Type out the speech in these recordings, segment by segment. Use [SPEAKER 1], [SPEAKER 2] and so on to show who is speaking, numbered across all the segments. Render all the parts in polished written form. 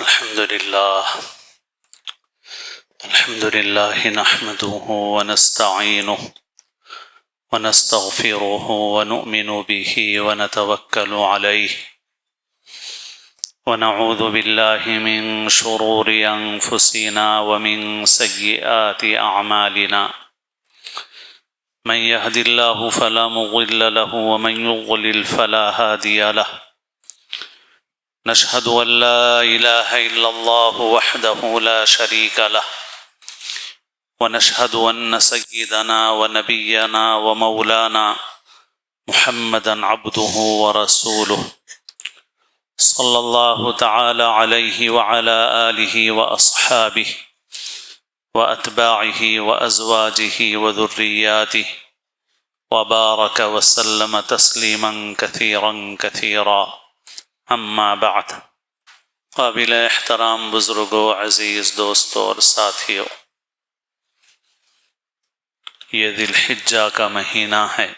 [SPEAKER 1] الحمد لله نحمده ونستعينه ونستغفره ونؤمن به ونتوكل عليه ونعوذ بالله من شرور أنفسنا ومن سيئات أعمالنا من يهد الله فلا مضل له ومن يضلل فلا هادي له نشهد أن لا إله إلا الله وحده لا شريك له ونشهد أن سيدنا ونبينا ومولانا محمدا عبده ورسوله صلى الله تعالى عليه وعلى آله وأصحابه وأتباعه وأزواجه وذرياته وبارك وسلم تسليما كثيرا كثيرا اما بعد. قابل احترام بزرگوں، عزیز دوستوں اور ساتھیوں، یہ ذی الحجہ کا مہینہ ہے۔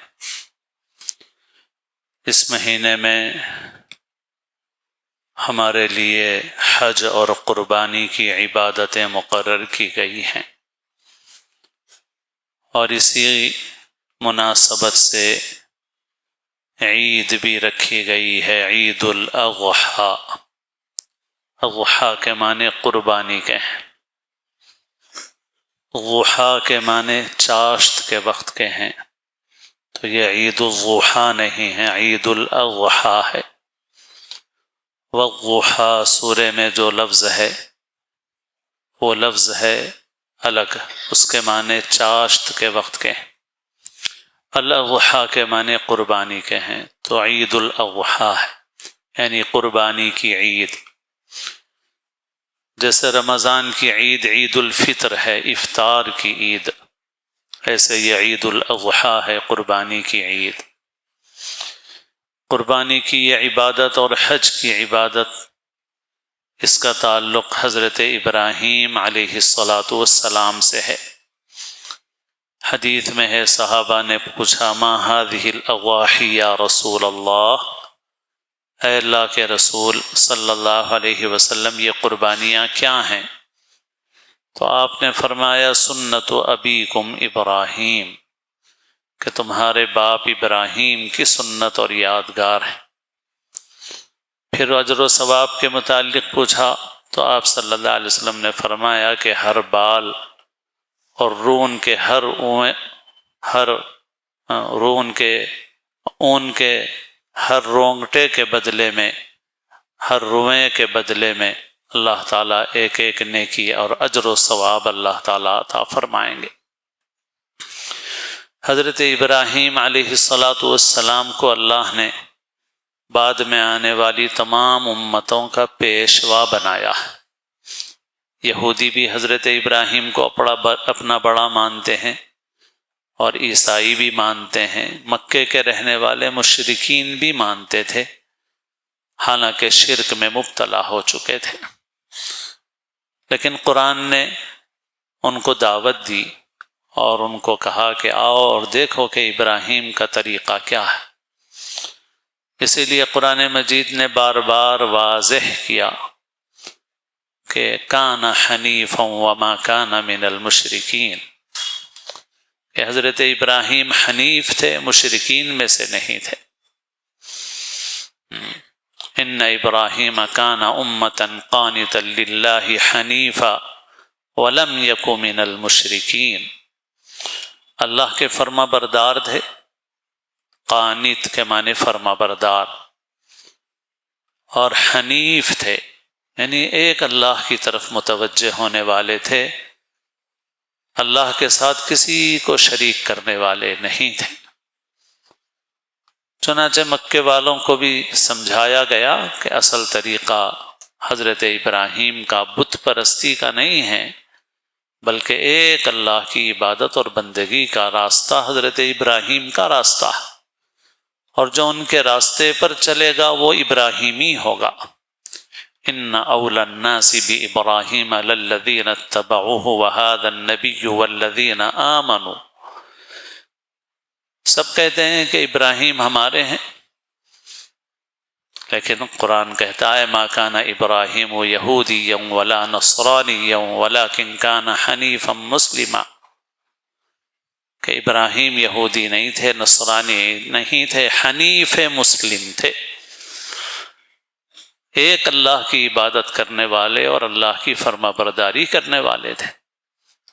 [SPEAKER 1] اس مہینے میں ہمارے لیے حج اور قربانی کی عبادتیں مقرر کی گئی ہیں، اور اسی مناسبت سے عید بھی رکھی گئی ہے، عید الاضحیٰ۔ اضحیٰ کے معنی قربانی کے ہیں، ضحیٰ کے معنی چاشت کے وقت کے ہیں، تو یہ عید الضحیٰ نہیں ہے، عید الاضحیٰ ہے۔ والضحیٰ سورہ میں جو لفظ ہے وہ لفظ ہے الگ، اس کے معنی چاشت کے وقت کے ہیں، الاضحیٰ کے معنی قربانی کے ہیں، تو عید الاضحیٰ ہے، یعنی قربانی کی عید۔ جیسے رمضان کی عید عید الفطر ہے، افطار کی عید، ایسے یہ عید الاضحیٰ ہے، قربانی کی عید۔ قربانی کی یہ عبادت اور حج کی عبادت، اس کا تعلق حضرت ابراہیم علیہ السلام سے ہے۔ حدیث میں ہے، صحابہ نے پوچھا، ما هذه الاضاحی یا رسول اللہ، اے اللہ کے رسول صلی اللہ علیہ وسلم، یہ قربانیاں کیا ہیں؟ تو آپ نے فرمایا، سنت ابیکم ابراہیم، کہ تمہارے باپ ابراہیم کی سنت اور یادگار ہے۔ پھر اجر و ثواب کے متعلق پوچھا تو آپ صلی اللہ علیہ وسلم نے فرمایا کہ ہر بال اور رون کے اون کے ہر رونگٹے کے بدلے میں، ہر روئیں کے بدلے میں اللہ تعالیٰ ایک ایک نیکی اور اجر و ثواب اللہ تعالیٰ عطا فرمائیں گے۔ حضرت ابراہیم علیہ السلام کو اللہ نے بعد میں آنے والی تمام امتوں کا پیشوا بنایا ہے۔ یہودی بھی حضرت ابراہیم کو اپنا بڑا مانتے ہیں، اور عیسائی بھی مانتے ہیں، مکے کے رہنے والے مشرکین بھی مانتے تھے، حالانکہ شرک میں مبتلا ہو چکے تھے۔ لیکن قرآن نے ان کو دعوت دی اور ان کو کہا کہ آؤ اور دیکھو کہ ابراہیم کا طریقہ کیا ہے۔ اسی لیے قرآن مجید نے بار بار واضح کیا کہ کان حنیفا وما کان من المشرکین، کہ حضرت ابراہیم حنیف تھے، مشرکین میں سے نہیں تھے۔ ان ابراہیم کان امتا قانتا للہ حنیفا ولم یک من المشرکین، اللہ کے فرما بردار تھے۔ قانت کے معنی فرما بردار، اور حنیف تھے، یعنی ایک اللہ کی طرف متوجہ ہونے والے تھے، اللہ کے ساتھ کسی کو شریک کرنے والے نہیں تھے۔ چنانچہ مکے والوں کو بھی سمجھایا گیا کہ اصل طریقہ حضرت ابراہیم کا بت پرستی کا نہیں ہے، بلکہ ایک اللہ کی عبادت اور بندگی کا راستہ حضرت ابراہیم کا راستہ ہے، اور جو ان کے راستے پر چلے گا وہ ابراہیمی ہوگا۔ ان اول الناس بابراہیم للذین اتبعوہ وہذا النبی والذین آمنوا، سب کہتے ہیں کہ ابراہیم ہمارے ہیں، لیکن قرآن کہتا ہے ما کان ابراہیم یہودیا ولا نصرانیا ولکن کان حنیفا مسلما، کہ ابراہیم یہودی نہیں تھے، نصرانی نہیں تھے، حنیف مسلم تھے، ایک اللہ کی عبادت کرنے والے اور اللہ کی فرما برداری کرنے والے تھے۔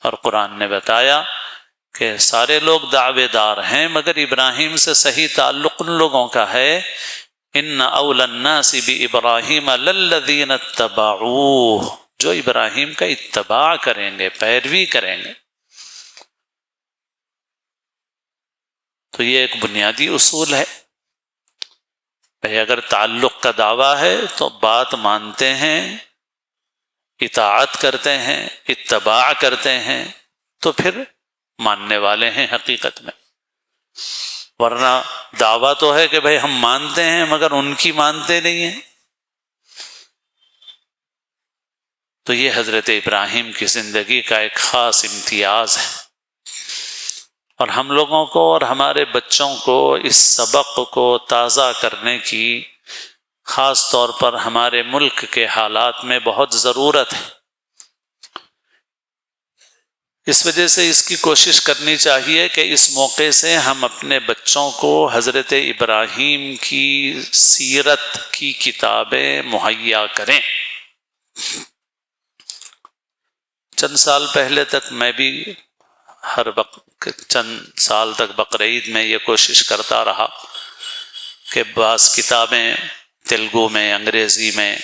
[SPEAKER 1] اور قرآن نے بتایا کہ سارے لوگ دعوے دار ہیں مگر ابراہیم سے صحیح تعلق ان لوگوں کا ہے، ان اول الناس بابراہیم للذین اتبعوہ، جو ابراہیم کا اتباع کریں گے، پیروی کریں گے۔ تو یہ ایک بنیادی اصول ہے، بھئی اگر تعلق کا دعویٰ ہے تو بات مانتے ہیں، اطاعت کرتے ہیں، اتباع کرتے ہیں، تو پھر ماننے والے ہیں حقیقت میں۔ ورنہ دعویٰ تو ہے کہ بھئی ہم مانتے ہیں مگر ان کی مانتے نہیں ہیں۔ تو یہ حضرت ابراہیم کی زندگی کا ایک خاص امتیاز ہے، اور ہم لوگوں کو اور ہمارے بچوں کو اس سبق کو تازہ کرنے کی خاص طور پر ہمارے ملک کے حالات میں بہت ضرورت ہے۔ اس وجہ سے اس کی کوشش کرنی چاہیے کہ اس موقع سے ہم اپنے بچوں کو حضرت ابراہیم کی سیرت کی کتابیں مہیا کریں۔ چند سال پہلے تک میں بھی ہر چند سال تک بقرعید میں یہ کوشش کرتا رہا کہ بعض کتابیں تیلگو میں، انگریزی میں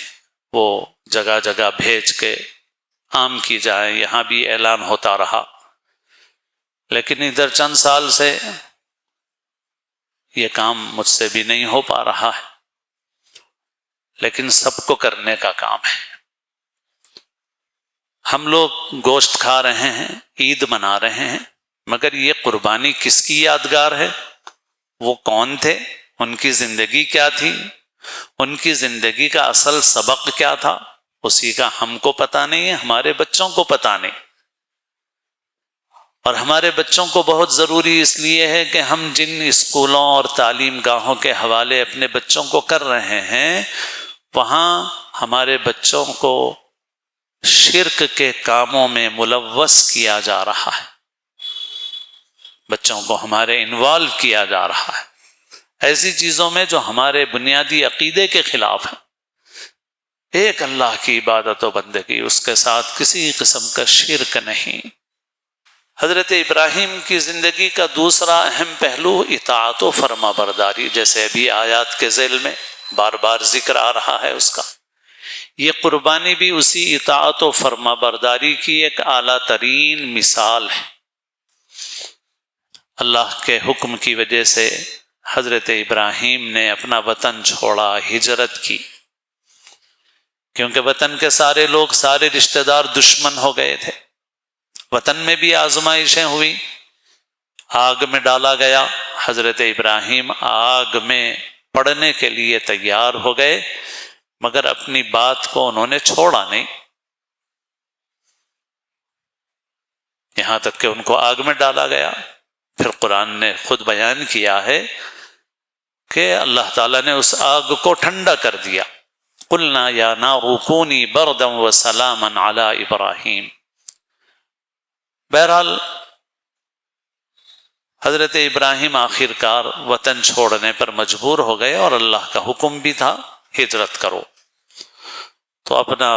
[SPEAKER 1] وہ جگہ جگہ بھیج کے عام کی جائیں، یہاں بھی اعلان ہوتا رہا، لیکن ادھر چند سال سے یہ کام مجھ سے بھی نہیں ہو پا رہا ہے، لیکن سب کو کرنے کا کام ہے۔ ہم لوگ گوشت کھا رہے ہیں، عید منا رہے ہیں، مگر یہ قربانی کس کی یادگار ہے؟ وہ کون تھے؟ ان کی زندگی کیا تھی؟ ان کی زندگی کا اصل سبق کیا تھا؟ اسی کا ہم کو پتہ نہیں ہے، ہمارے بچوں کو پتہ نہیں۔ اور ہمارے بچوں کو بہت ضروری اس لیے ہے کہ ہم جن اسکولوں اور تعلیم گاہوں کے حوالے اپنے بچوں کو کر رہے ہیں، وہاں ہمارے بچوں کو شرک کے کاموں میں ملوث کیا جا رہا ہے، بچوں کو ہمارے انوالو کیا جا رہا ہے ایسی چیزوں میں جو ہمارے بنیادی عقیدے کے خلاف ہیں۔ ایک اللہ کی عبادت و بندگی، اس کے ساتھ کسی قسم کا شرک نہیں۔ حضرت ابراہیم کی زندگی کا دوسرا اہم پہلو اطاعت و فرما برداری، جیسے ابھی آیات کے ذیل میں بار بار ذکر آ رہا ہے اس کا۔ یہ قربانی بھی اسی اطاعت و فرما برداری کی ایک اعلیٰ ترین مثال ہے۔ اللہ کے حکم کی وجہ سے حضرت ابراہیم نے اپنا وطن چھوڑا، ہجرت کی، کیونکہ وطن کے سارے لوگ، سارے رشتہ دار دشمن ہو گئے تھے۔ وطن میں بھی آزمائشیں ہوئی، آگ میں ڈالا گیا، حضرت ابراہیم آگ میں پڑنے کے لیے تیار ہو گئے، مگر اپنی بات کو انہوں نے چھوڑا نہیں، یہاں تک کہ ان کو آگ میں ڈالا گیا۔ پھر قرآن نے خود بیان کیا ہے کہ اللہ تعالیٰ نے اس آگ کو ٹھنڈا کر دیا، قلنا یا نار کونی بردا وسلاما علی ابراہیم۔ بہرحال حضرت ابراہیم آخر کار وطن چھوڑنے پر مجبور ہو گئے، اور اللہ کا حکم بھی تھا ہجرت کرو، تو اپنا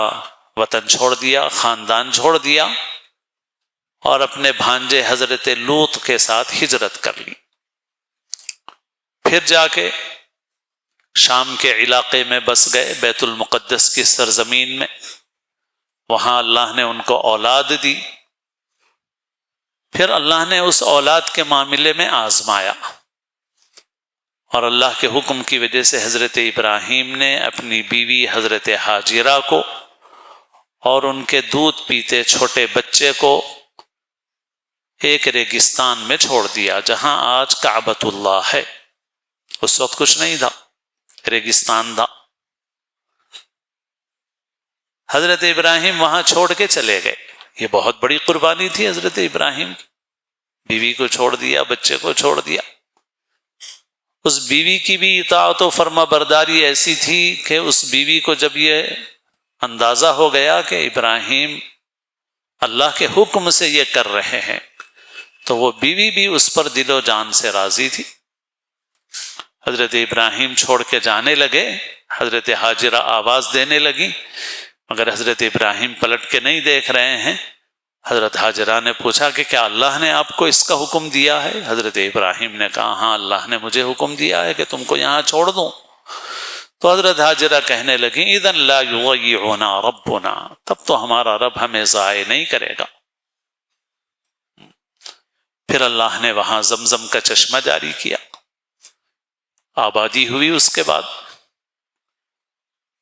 [SPEAKER 1] وطن چھوڑ دیا، خاندان چھوڑ دیا، اور اپنے بھانجے حضرت لوط کے ساتھ ہجرت کر لی۔ پھر جا کے شام کے علاقے میں بس گئے، بیت المقدس کی سرزمین میں، وہاں اللہ نے ان کو اولاد دی۔ پھر اللہ نے اس اولاد کے معاملے میں آزمایا، اور اللہ کے حکم کی وجہ سے حضرت ابراہیم نے اپنی بیوی حضرت حاجرہ کو اور ان کے دودھ پیتے چھوٹے بچے کو ایک ریگستان میں چھوڑ دیا، جہاں آج کعبۃ اللہ ہے۔ اس وقت کچھ نہیں تھا، ریگستان تھا۔ حضرت ابراہیم وہاں چھوڑ کے چلے گئے۔ یہ بہت بڑی قربانی تھی حضرت ابراہیم کی، بیوی کو چھوڑ دیا، بچے کو چھوڑ دیا۔ اس بیوی کی بھی اطاعت و فرما برداری ایسی تھی کہ اس بیوی کو جب یہ اندازہ ہو گیا کہ ابراہیم اللہ کے حکم سے یہ کر رہے ہیں تو وہ بیوی بھی اس پر دل و جان سے راضی تھی۔ حضرت ابراہیم چھوڑ کے جانے لگے، حضرت ہاجرہ آواز دینے لگی، مگر حضرت ابراہیم پلٹ کے نہیں دیکھ رہے ہیں۔ حضرت ہاجرہ نے پوچھا کہ کیا اللہ نے آپ کو اس کا حکم دیا ہے؟ حضرت ابراہیم نے کہا ہاں اللہ نے مجھے حکم دیا ہے کہ تم کو یہاں چھوڑ دوں۔ تو حضرت ہاجرہ کہنے لگی اذن لا یضیعنا ربنا، تب تو ہمارا رب ہمیں ضائع نہیں کرے گا۔ پھر اللہ نے وہاں زمزم کا چشمہ جاری کیا، آبادی ہوئی۔ اس کے بعد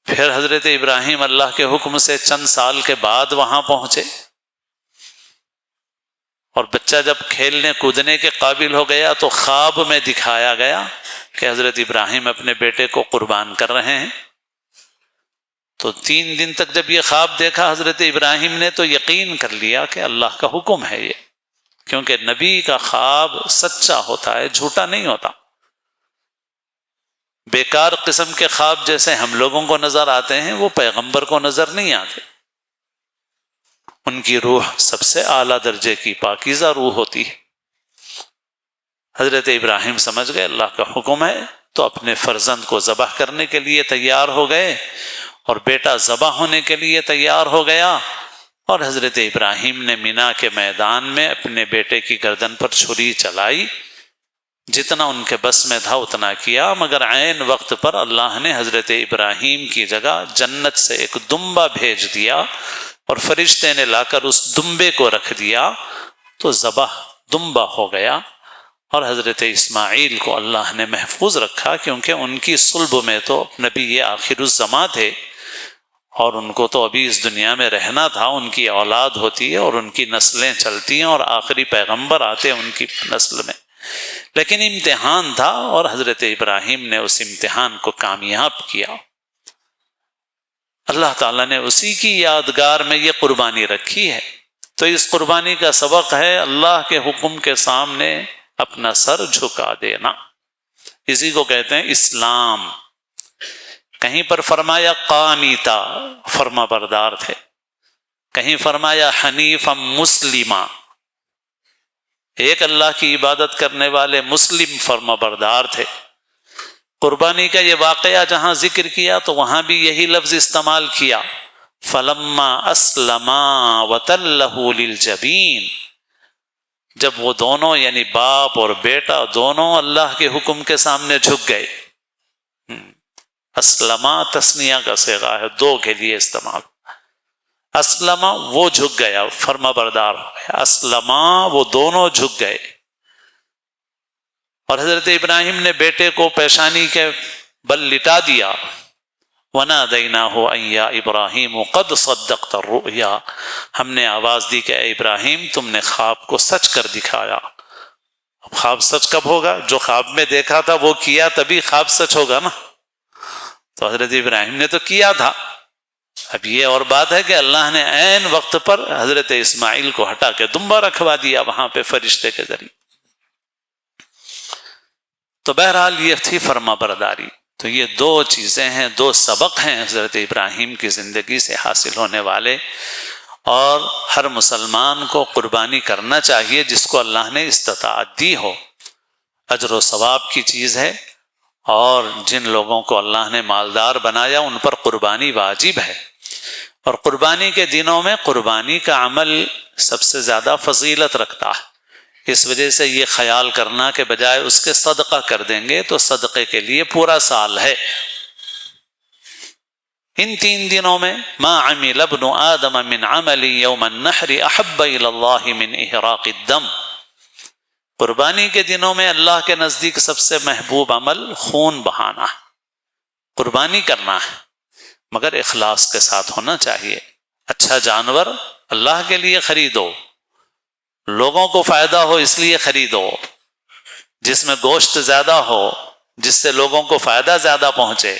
[SPEAKER 1] پھر حضرت ابراہیم اللہ کے حکم سے چند سال کے بعد وہاں پہنچے، اور بچہ جب کھیلنے کودنے کے قابل ہو گیا تو خواب میں دکھایا گیا کہ حضرت ابراہیم اپنے بیٹے کو قربان کر رہے ہیں۔ تو 3 دن تک جب یہ خواب دیکھا حضرت ابراہیم نے تو یقین کر لیا کہ اللہ کا حکم ہے یہ، کیونکہ نبی کا خواب سچا ہوتا ہے، جھوٹا نہیں ہوتا۔ بیکار قسم کے خواب جیسے ہم لوگوں کو نظر آتے ہیں وہ پیغمبر کو نظر نہیں آتے۔ ان کی روح سب سے اعلیٰ درجے کی پاکیزہ روح ہوتی ہے۔ حضرت ابراہیم سمجھ گئے اللہ کا حکم ہے، تو اپنے فرزند کو ذبح کرنے کے لیے تیار ہو گئے، اور بیٹا ذبح ہونے کے لیے تیار ہو گیا، اور حضرت ابراہیم نے مینا کے میدان میں اپنے بیٹے کی گردن پر چھری چلائی، جتنا ان کے بس میں تھا اتنا کیا، مگر عین وقت پر اللہ نے حضرت ابراہیم کی جگہ جنت سے ایک دمبا بھیج دیا، اور فرشتے نے لا کر اس دمبے کو رکھ دیا تو ذبح دمبا ہو گیا، اور حضرت اسماعیل کو اللہ نے محفوظ رکھا، کیونکہ ان کی صلب میں تو نبی یہ آخر الزماں تھے، اور ان کو تو ابھی اس دنیا میں رہنا تھا، ان کی اولاد ہوتی ہے اور ان کی نسلیں چلتی ہیں، اور آخری پیغمبر آتے ہیں ان کی نسل میں، لیکن امتحان تھا اور حضرت ابراہیم نے اس امتحان کو کامیاب کیا۔ اللہ تعالیٰ نے اسی کی یادگار میں یہ قربانی رکھی ہے۔ تو اس قربانی کا سبق ہے اللہ کے حکم کے سامنے اپنا سر جھکا دینا، اسی کو کہتے ہیں اسلام۔ کہیں پر فرمایا قانیتا، فرما بردار تھے، کہیں فرمایا حنیفا مسلمہ، ایک اللہ کی عبادت کرنے والے مسلم فرما بردار تھے۔ قربانی کا یہ واقعہ جہاں ذکر کیا تو وہاں بھی یہی لفظ استعمال کیا، فلما اسلما وتلہ للجبین، جب وہ دونوں یعنی باپ اور بیٹا دونوں اللہ کے حکم کے سامنے جھک گئے۔ اسلما تثنیہ کا صیغہ ہے، 2 کے لیے استعمال۔ اسلما وہ جھک گیا، فرما بردار ہو گیا، اسلما وہ دونوں جھک گئے، اور حضرت ابراہیم نے بیٹے کو پیشانی کے بل لٹا دیا۔ وَنَادَيْنَاهُ أَن يَا إِبْرَاهِيمُ قَدْ صَدَّقْتَ الرُّؤْيَا، ہم نے آواز دی کہ اے ابراہیم تم نے خواب کو سچ کر دکھایا۔ اب خواب سچ کب ہوگا؟ جو خواب میں دیکھا تھا وہ کیا، تبھی خواب سچ ہوگا نا۔ تو حضرت ابراہیم نے تو کیا تھا، اب یہ اور بات ہے کہ اللہ نے عین وقت پر حضرت اسماعیل کو ہٹا کے دمبا رکھوا دیا وہاں پہ فرشتے کے ذریعے۔ تو بہرحال یہ تھی فرما برداری۔ تو یہ 2 چیزیں ہیں، 2 سبق ہیں حضرت ابراہیم کی زندگی سے حاصل ہونے والے، اور ہر مسلمان کو قربانی کرنا چاہیے جس کو اللہ نے استطاعت دی ہو، اجر و ثواب کی چیز ہے، اور جن لوگوں کو اللہ نے مالدار بنایا ان پر قربانی واجب ہے، اور قربانی کے دنوں میں قربانی کا عمل سب سے زیادہ فضیلت رکھتا ہے۔ اس وجہ سے یہ خیال کرنا کہ بجائے اس کے صدقہ کر دیں گے تو صدقے کے لیے پورا سال ہے۔ ان 3 دنوں میں ما عمل ابن آدم من عمل یوم النحر احب الی اللہ من احراق الدم، قربانی کے دنوں میں اللہ کے نزدیک سب سے محبوب عمل خون بہانا، قربانی کرنا ہے، مگر اخلاص کے ساتھ ہونا چاہیے۔ اچھا جانور اللہ کے لیے خریدو، لوگوں کو فائدہ ہو اس لیے خریدو، جس میں گوشت زیادہ ہو، جس سے لوگوں کو فائدہ زیادہ پہنچے،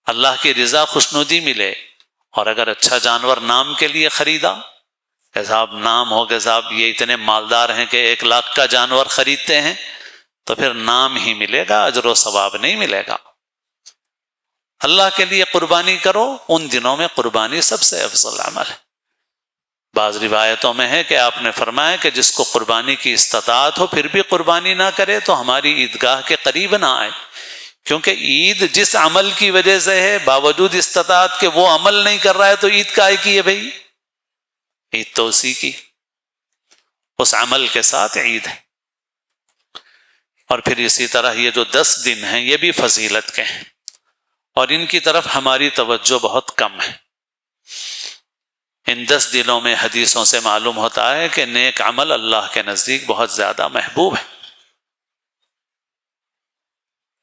[SPEAKER 1] اللہ کی رضا خوشنودی ملے۔ اور اگر اچھا جانور نام کے لیے خریدا کہ صاحب نام ہو کہ صاحب یہ اتنے مالدار ہیں کہ 1 لاکھ کا جانور خریدتے ہیں، تو پھر نام ہی ملے گا، اجر و ثواب نہیں ملے گا۔ اللہ کے لیے قربانی کرو، ان دنوں میں قربانی سب سے افضل عمل ہے۔ بعض روایتوں میں ہے کہ آپ نے فرمایا کہ جس کو قربانی کی استطاعت ہو پھر بھی قربانی نہ کرے تو ہماری عیدگاہ کے قریب نہ آئے، کیونکہ عید جس عمل کی وجہ سے ہے، باوجود استطاعت کہ وہ عمل نہیں کر رہا ہے تو عید کائے کی ہے بھائی؟ عید تو اسی کی، اس عمل کے ساتھ عید ہے۔ اور پھر اسی طرح یہ جو 10 دن ہیں یہ بھی فضیلت کے ہیں، اور ان کی طرف ہماری توجہ بہت کم ہے۔ ان 10 دنوں میں حدیثوں سے معلوم ہوتا ہے کہ نیک عمل اللہ کے نزدیک بہت زیادہ محبوب ہے۔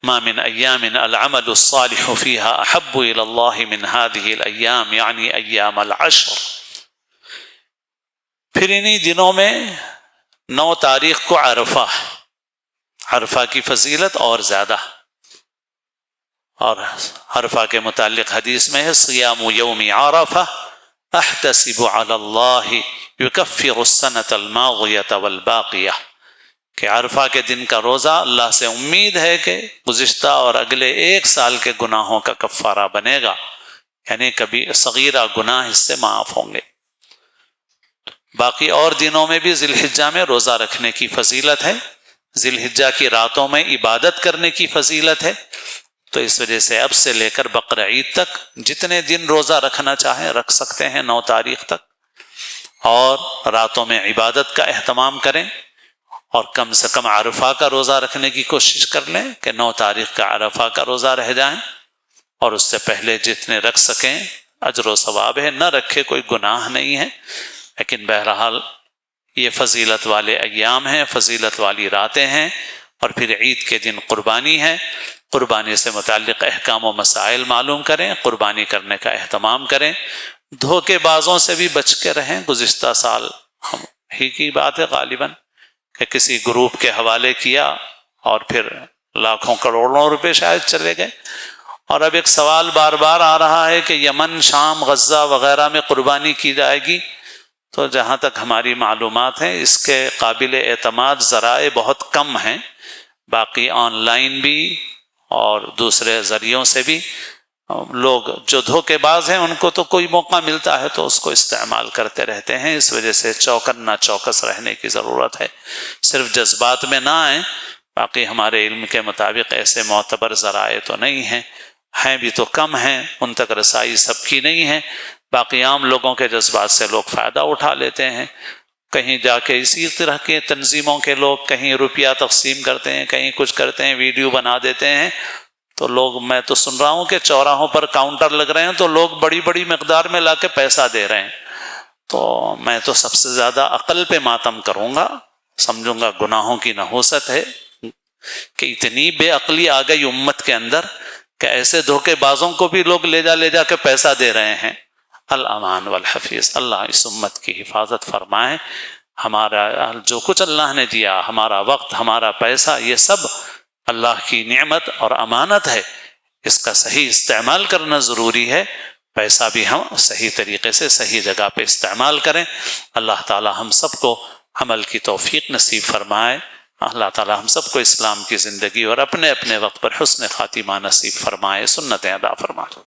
[SPEAKER 1] ما من ایام العمل الصالح فیہا احب الی اللہ من هذه الایام، یعنی ایام العشر۔ پھر انہی دنوں میں 9 تاریخ کو عرفہ، عرفہ کی فضیلت اور زیادہ، اور عرفہ کے متعلق حدیث میں ہے صیام یوم عرفہ احتسب علی اللہ یکفر السنة الماضیة والباقیہ، کہ عرفہ کے دن کا روزہ اللہ سے امید ہے کہ گزشتہ اور اگلے 1 سال کے گناہوں کا کفارہ بنے گا، یعنی کبھی صغیرہ گناہ اس سے معاف ہوں گے۔ باقی اور دنوں میں بھی ذی الحجہ میں روزہ رکھنے کی فضیلت ہے، ذی الحجہ کی راتوں میں عبادت کرنے کی فضیلت ہے، تو اس وجہ سے اب سے لے کر بقر عید تک جتنے دن روزہ رکھنا چاہیں رکھ سکتے ہیں 9 تاریخ تک، اور راتوں میں عبادت کا اہتمام کریں، اور کم سے کم عرفہ کا روزہ رکھنے کی کوشش کر لیں کہ 9 تاریخ کا عرفہ کا روزہ رہ جائیں، اور اس سے پہلے جتنے رکھ سکیں اجر و ثواب ہے، نہ رکھے کوئی گناہ نہیں ہے۔ لیکن بہرحال یہ فضیلت والے ایام ہیں، فضیلت والی راتیں ہیں، اور پھر عید کے دن قربانی ہے۔ قربانی سے متعلق احکام و مسائل معلوم کریں، قربانی کرنے کا اہتمام کریں، دھوکے بازوں سے بھی بچ کے رہیں۔ گزشتہ سال ہم ہی کی بات ہے غالباً کہ کسی گروپ کے حوالے کیا اور پھر لاکھوں کروڑوں روپے شاید چلے گئے، اور اب ایک سوال بار بار آ رہا ہے کہ یمن، شام، غزہ وغیرہ میں قربانی کی جائے گی، تو جہاں تک ہماری معلومات ہیں اس کے قابل اعتماد ذرائع بہت کم ہیں، باقی آن لائن بھی اور دوسرے ذریعوں سے بھی لوگ جو دھوکے باز ہیں ان کو تو کوئی موقع ملتا ہے تو اس کو استعمال کرتے رہتے ہیں۔ اس وجہ سے چوکنا چوکس رہنے کی ضرورت ہے، صرف جذبات میں نہ آئیں۔ باقی ہمارے علم کے مطابق ایسے معتبر ذرائع تو نہیں ہیں بھی تو کم ہیں، ان تک رسائی سب کی نہیں ہے، باقی عام لوگوں کے جذبات سے لوگ فائدہ اٹھا لیتے ہیں۔ کہیں جا کے اسی طرح کے تنظیموں کے لوگ کہیں روپیہ تقسیم کرتے ہیں، کہیں کچھ کرتے ہیں، ویڈیو بنا دیتے ہیں، تو لوگ، میں تو سن رہا ہوں کہ چوراہوں پر کاؤنٹر لگ رہے ہیں تو لوگ بڑی بڑی مقدار میں لا کے پیسہ دے رہے ہیں۔ تو میں تو سب سے زیادہ عقل پہ ماتم کروں گا، سمجھوں گا گناہوں کی نحوست ہے کہ اتنی بے عقلی آ گئی امت کے اندر کہ ایسے دھوکے بازوں کو بھی لوگ لے جا کے پیسہ دے رہے ہیں۔ الامان والحفیظ، اللہ اس امت کی حفاظت فرمائے۔ ہمارا جو کچھ اللہ نے دیا، ہمارا وقت، ہمارا پیسہ، یہ سب اللہ کی نعمت اور امانت ہے، اس کا صحیح استعمال کرنا ضروری ہے۔ پیسہ بھی ہم صحیح طریقے سے صحیح جگہ پہ استعمال کریں۔ اللہ تعالی ہم سب کو عمل کی توفیق نصیب فرمائے۔ اللہ تعالی ہم سب کو اسلام کی زندگی اور اپنے اپنے وقت پر حسن خاتمہ نصیب فرمائے، سنتیں ادا فرمائے۔